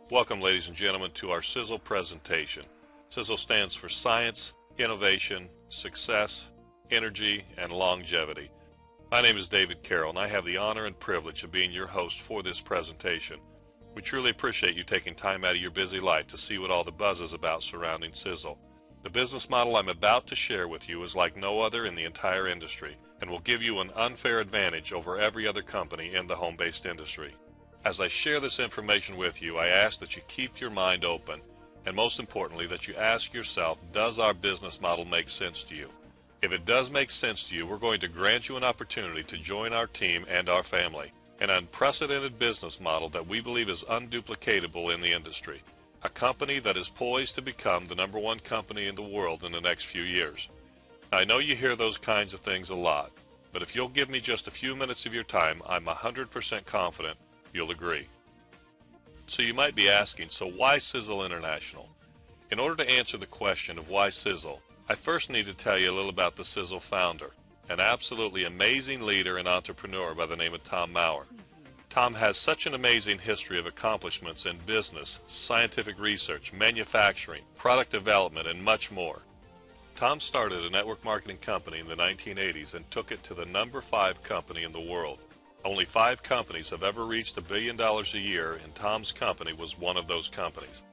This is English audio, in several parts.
Welcome, ladies and gentlemen, to our SISEL presentation. SISEL stands for Science, Innovation, Success, Energy, and Longevity. My name is David Carroll, and I have the honor and privilege of being your host for this presentation. We truly appreciate you taking time out of your busy life to see what all the buzz is about surrounding SISEL. The business model I'm about to share with you is like no other in the entire industry and will give you an unfair advantage over every other company in the home-based industry. As I share this information with you, I ask that you keep your mind open and most importantly that you ask yourself, does our business model make sense to you? If it does make sense to you, we're going to grant you an opportunity to join our team and our family, an unprecedented business model that we believe is unduplicatable in the industry. A company that is poised to become the #1 company in the world in the next few years. Now, I know you hear those kinds of things a lot, but if you'll give me just a few minutes of your time, I'm 100% confident you'll agree. So you might be asking, so why SISEL International? In order to answer the question of why SISEL, I first need to tell you a little about the SISEL founder, an absolutely amazing leader and entrepreneur by the name of Tom Mower. Tom has such an amazing history of accomplishments in business, scientific research, manufacturing, product development, and much more. Tom started a network marketing company in the 1980s and took it to the #5 company in the world. Only 5 companies have ever reached $1 billion a year, and Tom's company was one of those companies.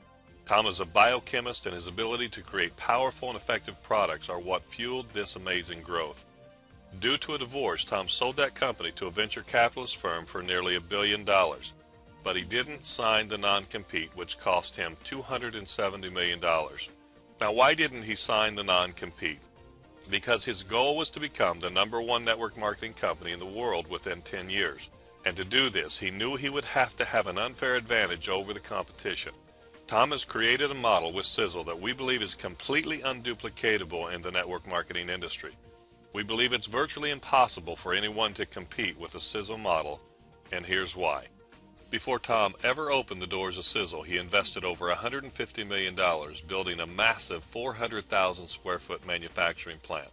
Tom is a biochemist, and his ability to create powerful and effective products are what fueled this amazing growth. Due to a divorce, Tom sold that company to a venture capitalist firm for nearly $1 billion, but he didn't sign the non-compete, which cost him $270 million. Now, why didn't he sign the non-compete? Because his goal was to become the #1 network marketing company in the world within 10 years. And to do this, he knew he would have to have an unfair advantage over the competition. Tom has created a model with SISEL that we believe is completely unduplicatable in the network marketing industry. We believe it's virtually impossible for anyone to compete with the SISEL model, and here's why. Before Tom ever opened the doors of SISEL, he invested over $150 million building a massive 400,000 square foot manufacturing plant,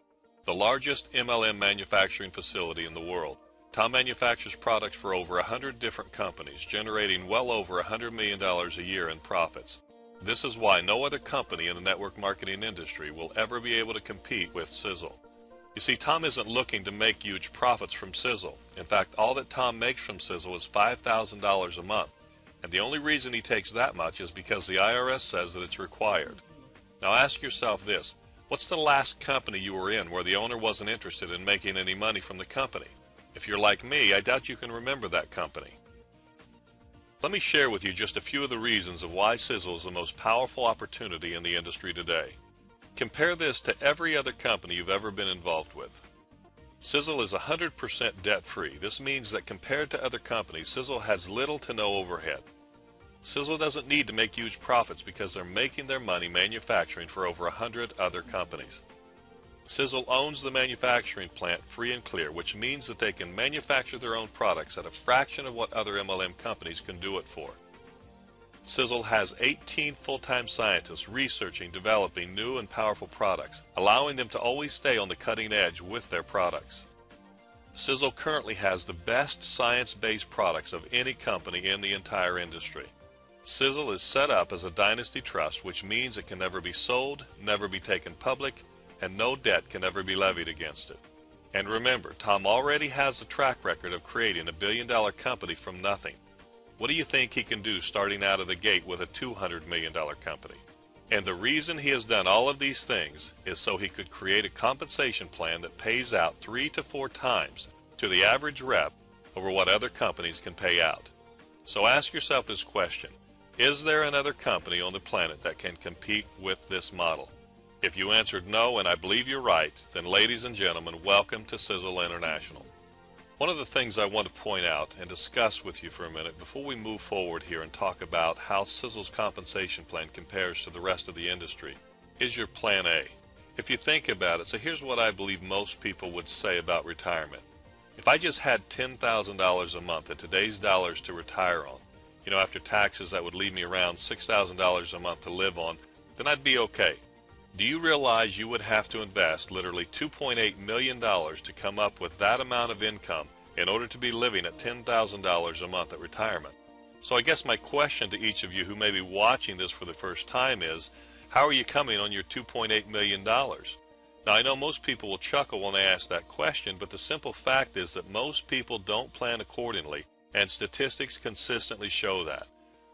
the largest MLM manufacturing facility in the world. Tom manufactures products for over 100 different companies, generating well over $100 million a year in profits. This is why no other company in the network marketing industry will ever be able to compete with SISEL. You see, Tom isn't looking to make huge profits from SISEL. In fact, all that Tom makes from SISEL is $5,000 a month. And the only reason he takes that much is because the IRS says that it's required. Now ask yourself this, what's the last company you were in where the owner wasn't interested in making any money from the company? If you're like me, I doubt you can remember that company. Let me share with you just a few of the reasons of why SISEL is the most powerful opportunity in the industry today. Compare this to every other company you've ever been involved with. SISEL is 100% debt-free. This means that compared to other companies, SISEL has little to no overhead. SISEL doesn't need to make huge profits because they're making their money manufacturing for over 100 other companies. SISEL owns the manufacturing plant free and clear, which means that they can manufacture their own products at a fraction of what other MLM companies can do it for. SISEL has 18 full-time scientists researching, developing new and powerful products, allowing them to always stay on the cutting edge with their products. SISEL currently has the best science-based products of any company in the entire industry. SISEL is set up as a dynasty trust, which means it can never be sold, never be taken public, and no debt can ever be levied against it. And remember, Tom already has a track record of creating a billion-dollar company from nothing. What do you think he can do starting out of the gate with a $200 million company? And the reason he has done all of these things is so he could create a compensation plan that pays out 3 to 4 times to the average rep over what other companies can pay out. So ask yourself this question, is there another company on the planet that can compete with this model? If you answered no, and I believe you're right, then ladies and gentlemen, welcome to SISEL International. One of the things I want to point out and discuss with you for a minute before we move forward here and talk about how SISEL's compensation plan compares to the rest of the industry is your Plan A. If you think about it, so here's what I believe most people would say about retirement. If I just had $10,000 a month in today's dollars to retire on, after taxes that would leave me around $6,000 a month to live on, then I'd be okay. Do you realize you would have to invest literally $2.8 million to come up with that amount of income in order to be living at $10,000 a month at retirement? So I guess my question to each of you who may be watching this for the first time is, how are you coming on your $2.8 million? Now I know most people will chuckle when I ask that question, but the simple fact is that most people don't plan accordingly, and statistics consistently show that.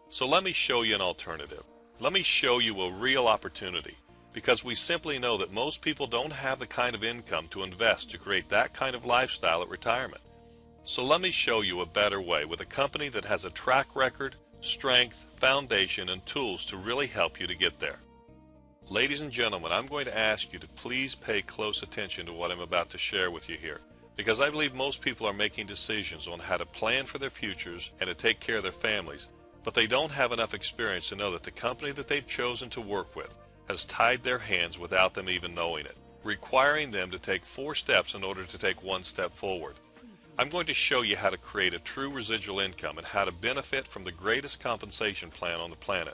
So let me show you an alternative. Let me show you a real opportunity, because we simply know that most people don't have the kind of income to invest to create that kind of lifestyle at retirement. So let me show you a better way with a company that has a track record, strength, foundation, and tools to really help you to get there. Ladies and gentlemen, I'm going to ask you to please pay close attention to what I'm about to share with you here, because I believe most people are making decisions on how to plan for their futures and to take care of their families, but they don't have enough experience to know that the company that they've chosen to work with has tied their hands without them even knowing it, requiring them to take 4 steps in order to take 1 step forward. I'm going to show you how to create a true residual income and how to benefit from the greatest compensation plan on the planet.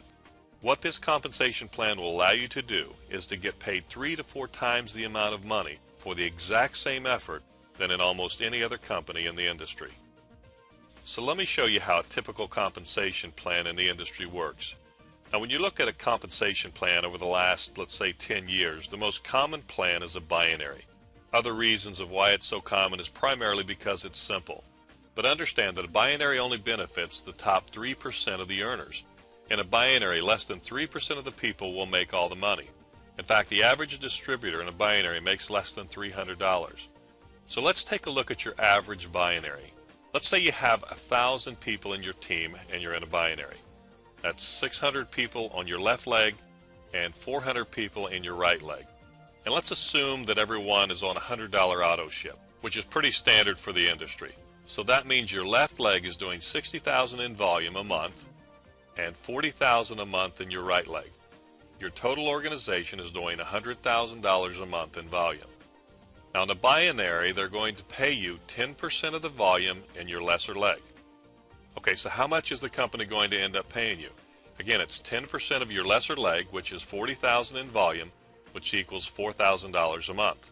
What this compensation plan will allow you to do is to get paid 3 to 4 times the amount of money for the exact same effort than in almost any other company in the industry. So let me show you how a typical compensation plan in the industry works. Now when you look at a compensation plan over the last, let's say 10 years, the most common plan is a binary. Other reasons of why it's so common is primarily because it's simple. But understand that a binary only benefits the top 3% of the earners. In a binary, less than 3% of the people will make all the money. In fact, the average distributor in a binary makes less than $300. So let's take a look at your average binary. Let's say you have 1,000 people in your team and you're in a binary. That's 600 people on your left leg and 400 people in your right leg. And let's assume that everyone is on a $100 auto ship, which is pretty standard for the industry. So that means your left leg is doing $60,000 in volume a month and $40,000 a month in your right leg. Your total organization is doing $100,000 a month in volume. Now in a binary, they're going to pay you 10% of the volume in your lesser leg. Okay, so how much is the company going to end up paying you? Again, it's 10% of your lesser leg, which is $40,000 in volume, which equals $4,000 a month.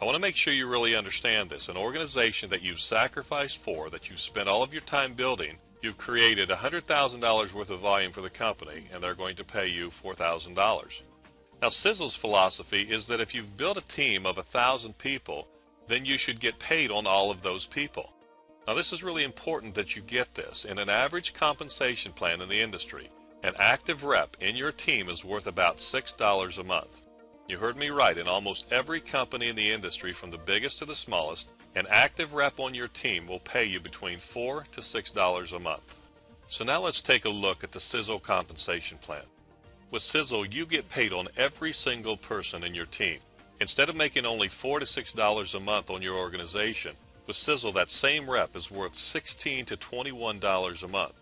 I want to make sure you really understand this. An organization that you've sacrificed for, that you've spent all of your time building, you've created $100,000 worth of volume for the company, and they're going to pay you $4,000. Now, SISEL's philosophy is that if you've built a team of 1,000 people, then you should get paid on all of those people. Now, this is really important that you get this. In an average compensation plan in the industry, an active rep in your team is worth about $6 a month. You heard me right. In almost every company in the industry, from the biggest to the smallest, an active rep on your team will pay you between $4 to $6 a month. So now let's take a look at the SISEL compensation plan. With SISEL, you get paid on every single person in your team. Instead of making only $4 to $6 a month on your organization, with SISEL that same rep is worth $16 to $21 a month.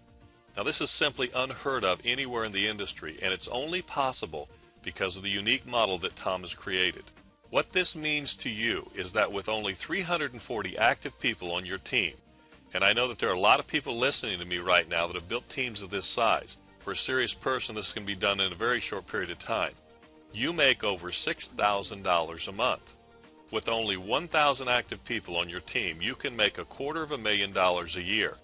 Now this is simply unheard of anywhere in the industry, and it's only possible because of the unique model that Tom has created. What this means to you is that with only 340 active people on your team, and I know that there are a lot of people listening to me right now that have built teams of this size. For a serious person, this can be done in a very short period of time. You make over $6,000 a month. With only 1,000 active people on your team, you can make $250,000 a year.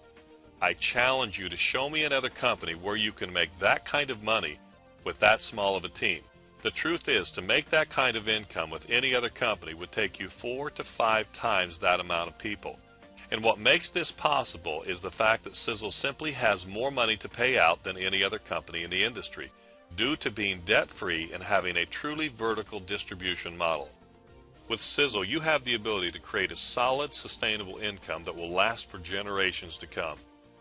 I challenge you to show me another company where you can make that kind of money with that small of a team. The truth is, to make that kind of income with any other company would take you 4 to 5 times that amount of people. And what makes this possible is the fact that SISEL simply has more money to pay out than any other company in the industry, due to being debt-free and having a truly vertical distribution model. With SISEL, you have the ability to create a solid, sustainable income that will last for generations to come.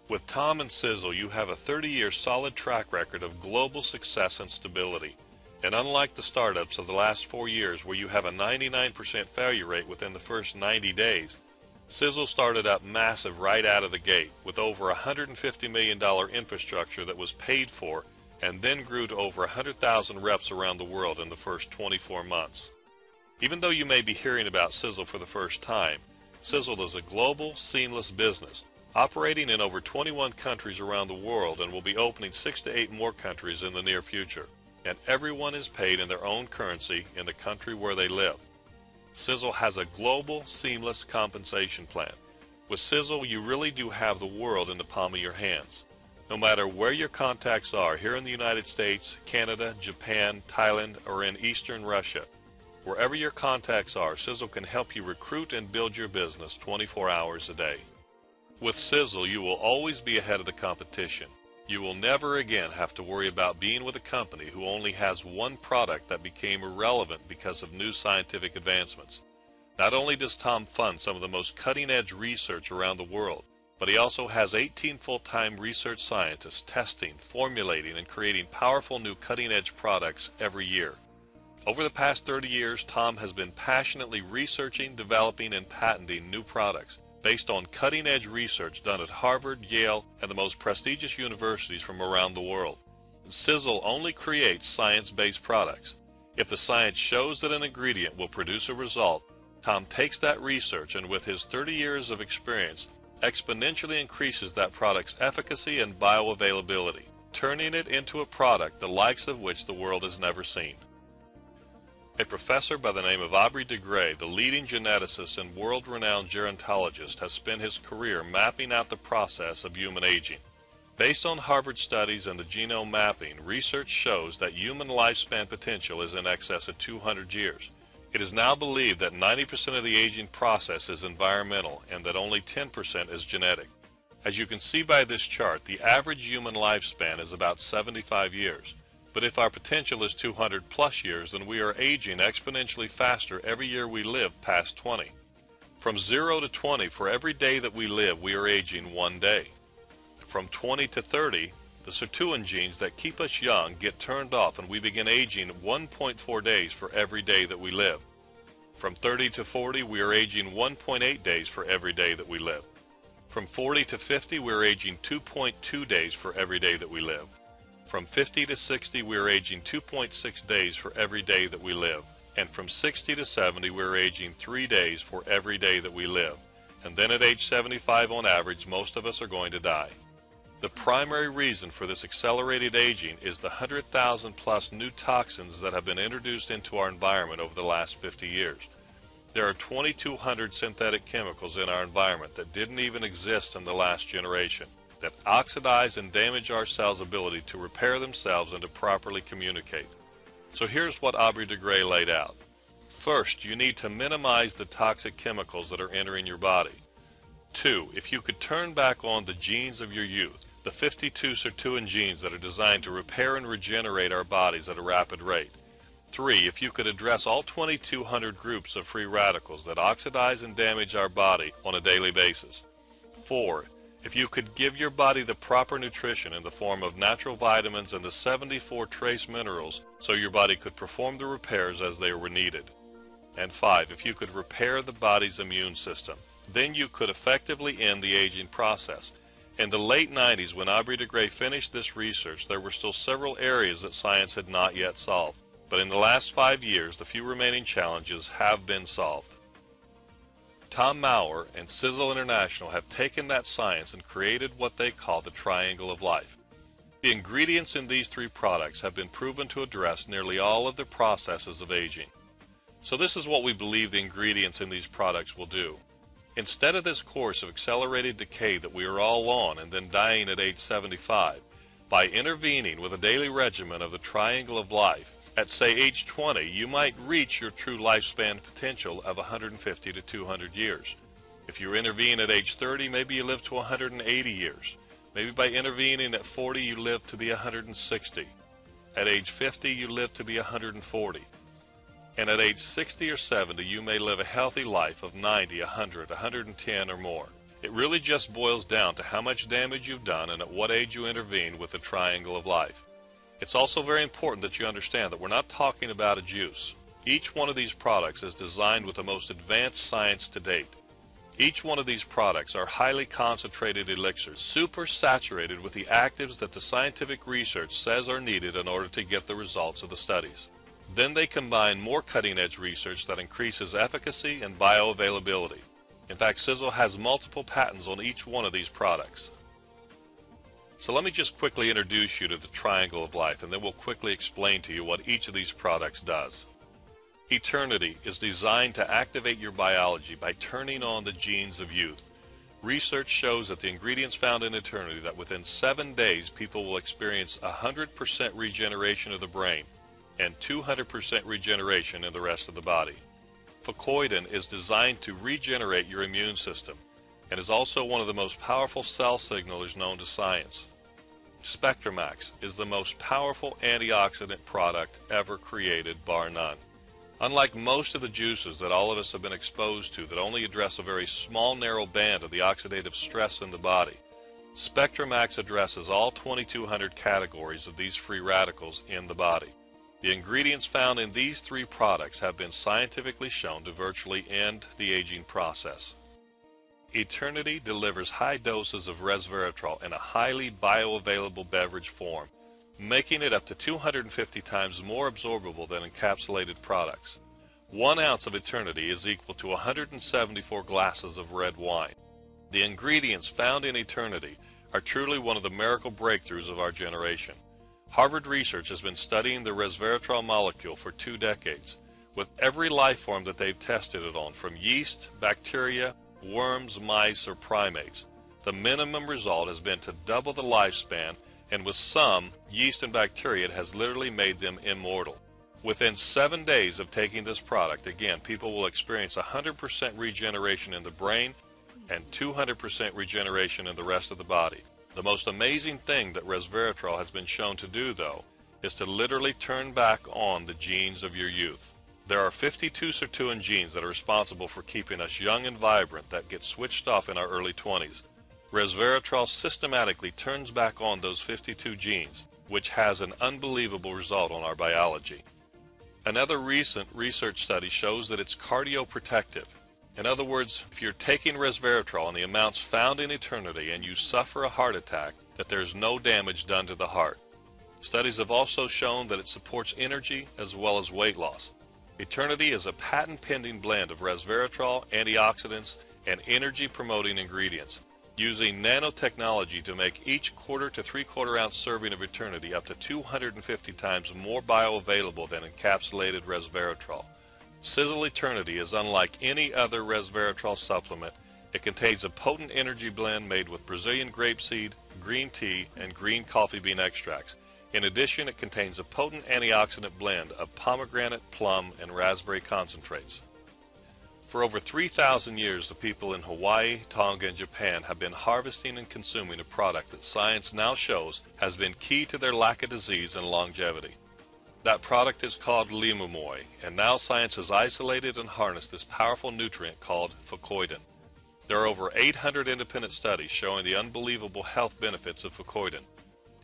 With Tom and SISEL, you have a 30-year solid track record of global success and stability. And unlike the startups of the last 4 years where you have a 99% failure rate within the first 90 days, SISEL started up massive right out of the gate with over $150 million infrastructure that was paid for, and then grew to over 100,000 reps around the world in the first 24 months. Even though you may be hearing about SISEL for the first time, SISEL is a global, seamless business, operating in over 21 countries around the world, and will be opening 6 to 8 more countries in the near future. And everyone is paid in their own currency in the country where they live. SISEL has a global, seamless compensation plan. With SISEL, you really do have the world in the palm of your hands. No matter where your contacts are, here in the United States, Canada, Japan, Thailand, or in Eastern Russia, wherever your contacts are, SISEL can help you recruit and build your business 24 hours a day. With SISEL, you will always be ahead of the competition. You will never again have to worry about being with a company who only has one product that became irrelevant because of new scientific advancements. Not only does Tom fund some of the most cutting-edge research around the world, but he also has 18 full-time research scientists testing, formulating, and creating powerful new cutting-edge products every year. Over the past 30 years, Tom has been passionately researching, developing, and patenting new products based on cutting-edge research done at Harvard, Yale, and the most prestigious universities from around the world. SISEL only creates science-based products. If the science shows that an ingredient will produce a result, Tom takes that research and with his 30 years of experience, exponentially increases that product's efficacy and bioavailability, turning it into a product the likes of which the world has never seen. A professor by the name of Aubrey de Grey, the leading geneticist and world-renowned gerontologist, has spent his career mapping out the process of human aging. Based on Harvard studies and the genome mapping, research shows that human lifespan potential is in excess of 200 years. It is now believed that 90% of the aging process is environmental and that only 10% is genetic. As you can see by this chart, the average human lifespan is about 75 years. But if our potential is 200 plus years, then we are aging exponentially faster every year we live past 20. From 0 to 20, for every day that we live, we are aging 1 day. From 20 to 30, the sirtuin genes that keep us young get turned off and we begin aging 1.4 days for every day that we live. From 30 to 40, we are aging 1.8 days for every day that we live. From 40 to 50, we are aging 2.2 days for every day that we live. From 50 to 60, we are aging 2.6 days for every day that we live. And from 60 to 70, we are aging 3 days for every day that we live. And then at age 75 on average, most of us are going to die. The primary reason for this accelerated aging is the 100,000 plus new toxins that have been introduced into our environment over the last 50 years. There are 2,200 synthetic chemicals in our environment that didn't even exist in the last generation, that oxidize and damage our cells' ability to repair themselves and to properly communicate. So here's what Aubrey de Grey laid out. First, you need to minimize the toxic chemicals that are entering your body. 2, if you could turn back on the genes of your youth, the 52 sirtuin genes that are designed to repair and regenerate our bodies at a rapid rate. 3, if you could address all 2,200 groups of free radicals that oxidize and damage our body on a daily basis. 4, if you could give your body the proper nutrition in the form of natural vitamins and the 74 trace minerals so your body could perform the repairs as they were needed. And 5, if you could repair the body's immune system, then you could effectively end the aging process. In the late 90s, when Aubrey de Grey finished this research, there were still several areas that science had not yet solved. But in the last 5 years, the few remaining challenges have been solved. Tom Mower and SISEL International have taken that science and created what they call the triangle of life. The ingredients in these 3 products have been proven to address nearly all of the processes of aging. So this is what we believe the ingredients in these products will do. Instead of this course of accelerated decay that we are all on and then dying at age 75, by intervening with a daily regimen of the triangle of life, at say age 20, you might reach your true lifespan potential of 150 to 200 years. If you intervene at age 30, maybe you live to 180 years. Maybe by intervening at 40, you live to be 160. At age 50, you live to be 140. And at age 60 or 70, you may live a healthy life of 90, 100, 110 or more. It really just boils down to how much damage you've done and at what age you intervene with the triangle of life. It's also very important that you understand that we're not talking about a juice. Each one of these products is designed with the most advanced science to date. Each one of these products are highly concentrated elixirs, super saturated with the actives that the scientific research says are needed in order to get the results of the studies. Then they combine more cutting-edge research that increases efficacy and bioavailability. In fact, SISEL has multiple patents on each one of these products. So let me just quickly introduce you to the triangle of life, and then we'll quickly explain to you what each of these products does. Eternity is designed to activate your biology by turning on the genes of youth. Research shows that the ingredients found in Eternity that within 7 days people will experience 100% regeneration of the brain and 200% regeneration in the rest of the body. Fucoidan is designed to regenerate your immune system and is also one of the most powerful cell signalers known to science. SpectraMax is the most powerful antioxidant product ever created, bar none. Unlike most of the juices that all of us have been exposed to that only address a very small narrow band of the oxidative stress in the body, SpectraMax addresses all 2200 categories of these free radicals in the body. The ingredients found in these 3 products have been scientifically shown to virtually end the aging process. Eternity delivers high doses of resveratrol in a highly bioavailable beverage form, making it up to 250 times more absorbable than encapsulated products. 1 ounce of Eternity is equal to 174 glasses of red wine. The ingredients found in Eternity are truly one of the miracle breakthroughs of our generation. Harvard research has been studying the resveratrol molecule for 2 decades, with every life form that they've tested it on, from yeast, bacteria, worms, mice, or primates. The minimum result has been to double the lifespan, and with some, yeast and bacteria, it has literally made them immortal. Within 7 days of taking this product, again, people will experience 100% regeneration in the brain and 200% regeneration in the rest of the body. The most amazing thing that resveratrol has been shown to do, though, is to literally turn back on the genes of your youth. There are 52 sirtuin genes that are responsible for keeping us young and vibrant that get switched off in our early 20s. Resveratrol systematically turns back on those 52 genes, which has an unbelievable result on our biology. Another recent research study shows that it's cardioprotective. In other words, if you're taking resveratrol in the amounts found in Eternity and you suffer a heart attack, that there's no damage done to the heart. Studies have also shown that it supports energy as well as weight loss. Eternity is a patent-pending blend of resveratrol, antioxidants, and energy-promoting ingredients, using nanotechnology to make each 1/4 to 3/4 ounce serving of Eternity up to 250 times more bioavailable than encapsulated resveratrol. SISEL Eternity is unlike any other resveratrol supplement. It contains a potent energy blend made with Brazilian grapeseed, green tea, and green coffee bean extracts. In addition, it contains a potent antioxidant blend of pomegranate, plum, and raspberry concentrates. For over 3,000 years, the people in Hawaii, Tonga, and Japan have been harvesting and consuming a product that science now shows has been key to their lack of disease and longevity. That product is called limumoi, and now science has isolated and harnessed this powerful nutrient called fucoidan. There are over 800 independent studies showing the unbelievable health benefits of fucoidan.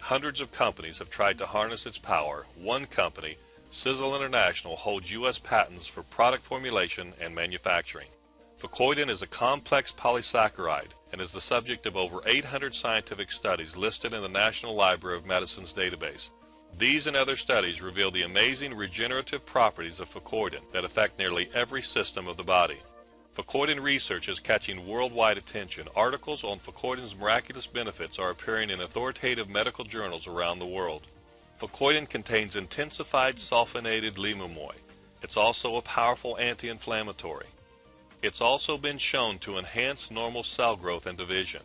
Hundreds of companies have tried to harness its power. One company, SISEL International, holds U.S. patents for product formulation and manufacturing. Fucoidan is a complex polysaccharide and is the subject of over 800 scientific studies listed in the National Library of Medicine's database. These and other studies reveal the amazing regenerative properties of fucoidan that affect nearly every system of the body. Fucoidan research is catching worldwide attention. Articles on fucoidan's miraculous benefits are appearing in authoritative medical journals around the world. Fucoidan contains intensified sulfonated limumoi. It's also a powerful anti-inflammatory. It's also been shown to enhance normal cell growth and division.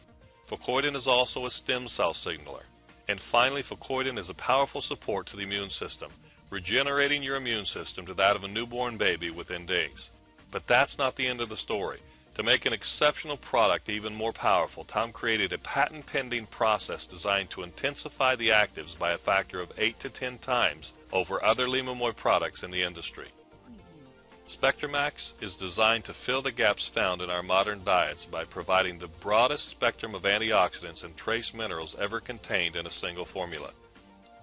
Fucoidan is also a stem cell signaler. And finally, fucoidan is a powerful support to the immune system, regenerating your immune system to that of a newborn baby within days. But that's not the end of the story. To make an exceptional product even more powerful, Tom created a patent-pending process designed to intensify the actives by a factor of 8 to 10 times over other limumoi products in the industry. SpectraMax is designed to fill the gaps found in our modern diets by providing the broadest spectrum of antioxidants and trace minerals ever contained in a single formula.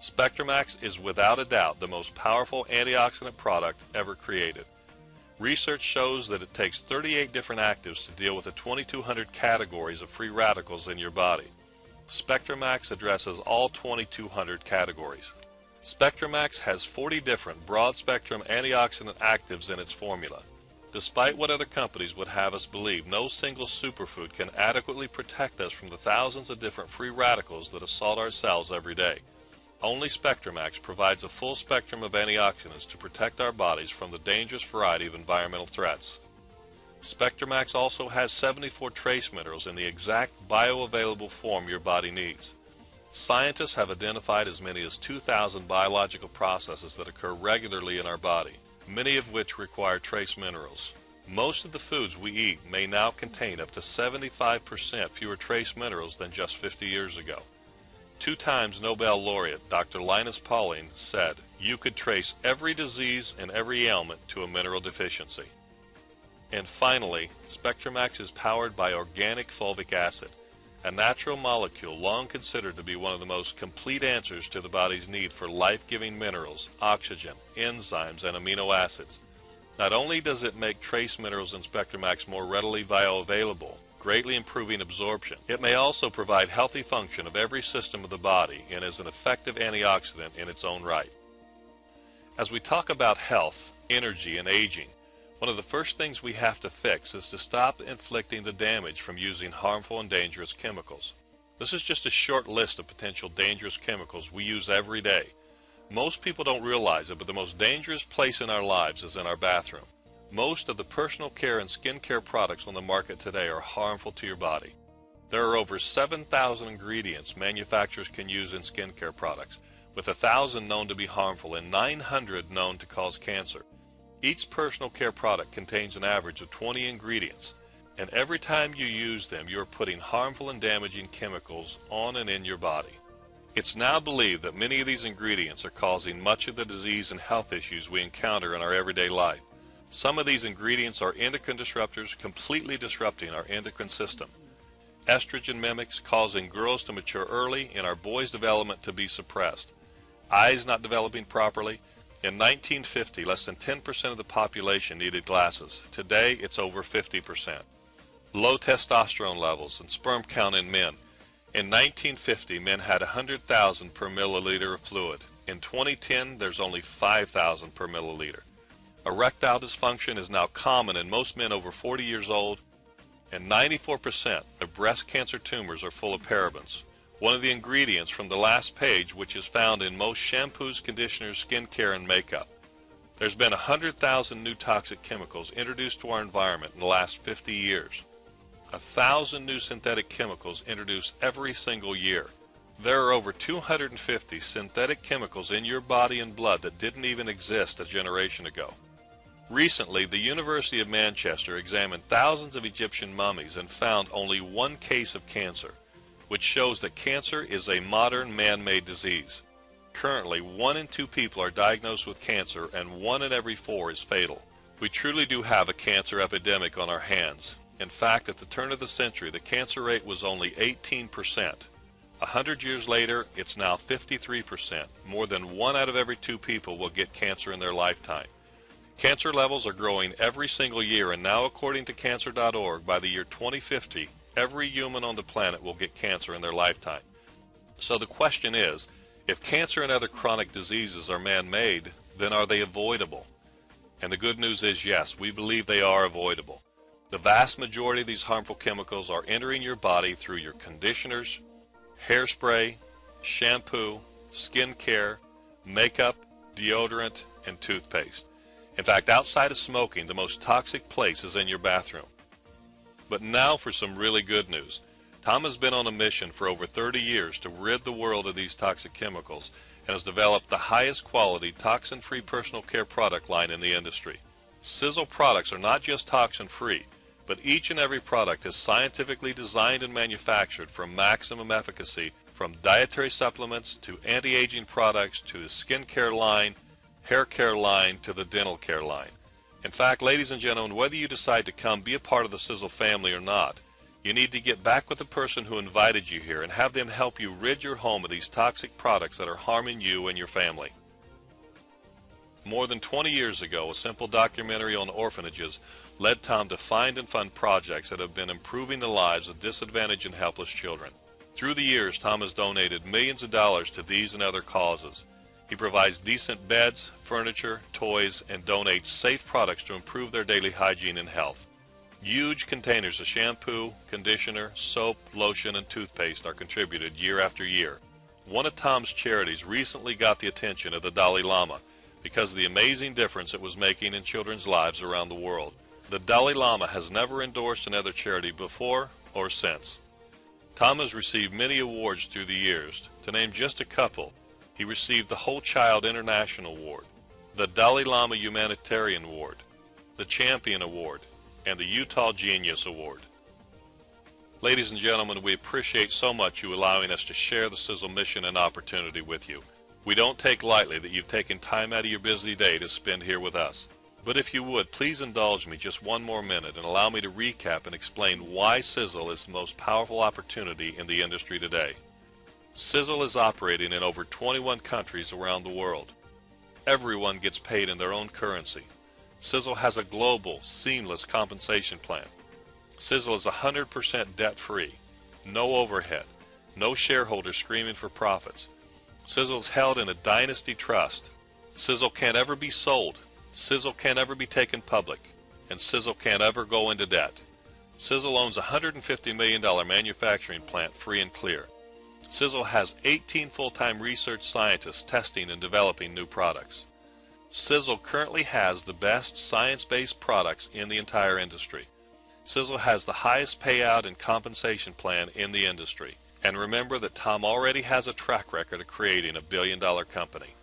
SpectraMax is without a doubt the most powerful antioxidant product ever created. Research shows that it takes 38 different actives to deal with the 2,200 categories of free radicals in your body. SpectraMax addresses all 2,200 categories. SpectraMax has 40 different broad-spectrum antioxidant actives in its formula. Despite what other companies would have us believe, no single superfood can adequately protect us from the thousands of different free radicals that assault our cells every day. Only SpectraMax provides a full spectrum of antioxidants to protect our bodies from the dangerous variety of environmental threats. SpectraMax also has 74 trace minerals in the exact bioavailable form your body needs. Scientists have identified as many as 2,000 biological processes that occur regularly in our body, many of which require trace minerals. Most of the foods we eat may now contain up to 75% fewer trace minerals than just 50 years ago. 2 times Nobel laureate Dr. Linus Pauling said, "You could trace every disease and every ailment to a mineral deficiency." And finally, SpectraMax is powered by organic fulvic acid, a natural molecule long considered to be one of the most complete answers to the body's need for life-giving minerals, oxygen, enzymes, and amino acids. Not only does it make trace minerals in SpectraMax more readily bioavailable, greatly improving absorption, it may also provide healthy function of every system of the body and is an effective antioxidant in its own right. As we talk about health, energy, and aging, one of the first things we have to fix is to stop inflicting the damage from using harmful and dangerous chemicals. This is just a short list of potential dangerous chemicals we use every day. Most people don't realize it, but the most dangerous place in our lives is in our bathroom. Most of the personal care and skincare products on the market today are harmful to your body. There are over 7,000 ingredients manufacturers can use in skincare products, with 1,000 known to be harmful and 900 known to cause cancer. Each personal care product contains an average of 20 ingredients, and every time you use them, you are putting harmful and damaging chemicals on and in your body. It's now believed that many of these ingredients are causing much of the disease and health issues we encounter in our everyday life. Some of these ingredients are endocrine disruptors, completely disrupting our endocrine system. Estrogen mimics, causing girls to mature early and our boys' development to be suppressed. Eyes not developing properly. In 1950, less than 10% of the population needed glasses. Today, it's over 50%. Low testosterone levels and sperm count in men. In 1950, men had 100,000 per milliliter of fluid. In 2010, there's only 5,000 per milliliter. Erectile dysfunction is now common in most men over 40 years old, and 94% of breast cancer tumors are full of parabens, one of the ingredients from the last page, which is found in most shampoos, conditioners, skincare, and makeup. There's been 100,000 new toxic chemicals introduced to our environment in the last 50 years. 1,000 new synthetic chemicals introduced every single year. There are over 250 synthetic chemicals in your body and blood that didn't even exist a generation ago. Recently, the University of Manchester examined thousands of Egyptian mummies and found only 1 case of cancer, which shows that cancer is a modern man-made disease. Currently, 1 in 2 people are diagnosed with cancer and 1 in every 4 is fatal. We truly do have a cancer epidemic on our hands. In fact, at the turn of the century, the cancer rate was only 18%. 100 years later, it's now 53%. More than 1 out of every 2 people will get cancer in their lifetime. Cancer levels are growing every single year, and now according to cancer.org, by the year 2050, every human on the planet will get cancer in their lifetime. So the question is, if cancer and other chronic diseases are man-made, then are they avoidable? And the good news is yes, we believe they are avoidable. The vast majority of these harmful chemicals are entering your body through your conditioners, hairspray, shampoo, skin care, makeup, deodorant, and toothpaste. In fact, outside of smoking, the most toxic place is in your bathroom. But now for some really good news. Tom has been on a mission for over 30 years to rid the world of these toxic chemicals and has developed the highest quality toxin-free personal care product line in the industry. SISEL products are not just toxin-free, but each and every product is scientifically designed and manufactured for maximum efficacy, from dietary supplements to anti-aging products to the skincare line, hair care line to the dental care line. In fact, ladies and gentlemen, whether you decide to come be a part of the SISEL family or not, you need to get back with the person who invited you here and have them help you rid your home of these toxic products that are harming you and your family. More than 20 years ago, a simple documentary on orphanages led Tom to find and fund projects that have been improving the lives of disadvantaged and helpless children. Through the years, Tom has donated millions of dollars to these and other causes. He provides decent beds, furniture, toys, and donates safe products to improve their daily hygiene and health. Huge containers of shampoo, conditioner, soap, lotion, and toothpaste are contributed year after year. One of Tom's charities recently got the attention of the Dalai Lama because of the amazing difference it was making in children's lives around the world. The Dalai Lama has never endorsed another charity before or since. Tom has received many awards through the years. To name just a couple, he received the Whole Child International Award, the Dalai Lama Humanitarian Award, the Champion Award, and the Utah Genius Award. Ladies and gentlemen, we appreciate so much you allowing us to share the SISEL mission and opportunity with you. We don't take lightly that you've taken time out of your busy day to spend here with us. But if you would, please indulge me just one more minute and allow me to recap and explain why SISEL is the most powerful opportunity in the industry today. SISEL is operating in over 21 countries around the world. Everyone gets paid in their own currency. SISEL has a global, seamless compensation plan. SISEL is 100% debt-free, no overhead, no shareholders screaming for profits. SISEL is held in a dynasty trust. SISEL can't ever be sold. SISEL can't ever be taken public, and SISEL can't ever go into debt. SISEL owns a $150 million manufacturing plant free and clear. SISEL has 18 full-time research scientists testing and developing new products. SISEL currently has the best science-based products in the entire industry. SISEL has the highest payout and compensation plan in the industry. And remember that Tom already has a track record of creating a billion-dollar company.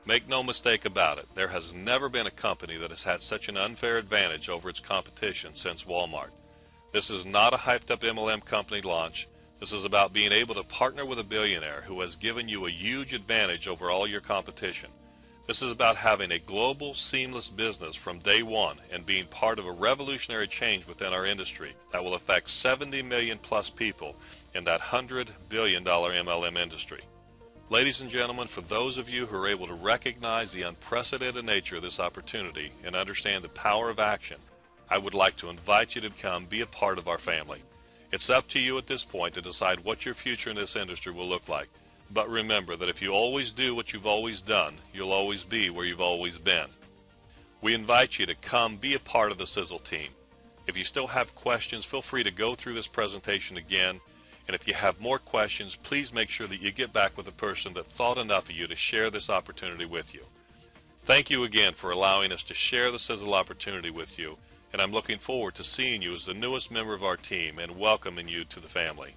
Make no mistake about it, there has never been a company that has had such an unfair advantage over its competition since Walmart. This is not a hyped-up MLM company launch. This is about being able to partner with a billionaire who has given you a huge advantage over all your competition. This is about having a global, seamless business from day one and being part of a revolutionary change within our industry that will affect 70 million plus people in that $100 billion MLM industry. Ladies and gentlemen, for those of you who are able to recognize the unprecedented nature of this opportunity and understand the power of action, I would like to invite you to come be a part of our family. It's up to you at this point to decide what your future in this industry will look like. But remember that if you always do what you've always done, you'll always be where you've always been. We invite you to come be a part of the SISEL team. If you still have questions, feel free to go through this presentation again. And if you have more questions, please make sure that you get back with the person that thought enough of you to share this opportunity with you. Thank you again for allowing us to share the SISEL opportunity with you, and I'm looking forward to seeing you as the newest member of our team and welcoming you to the family.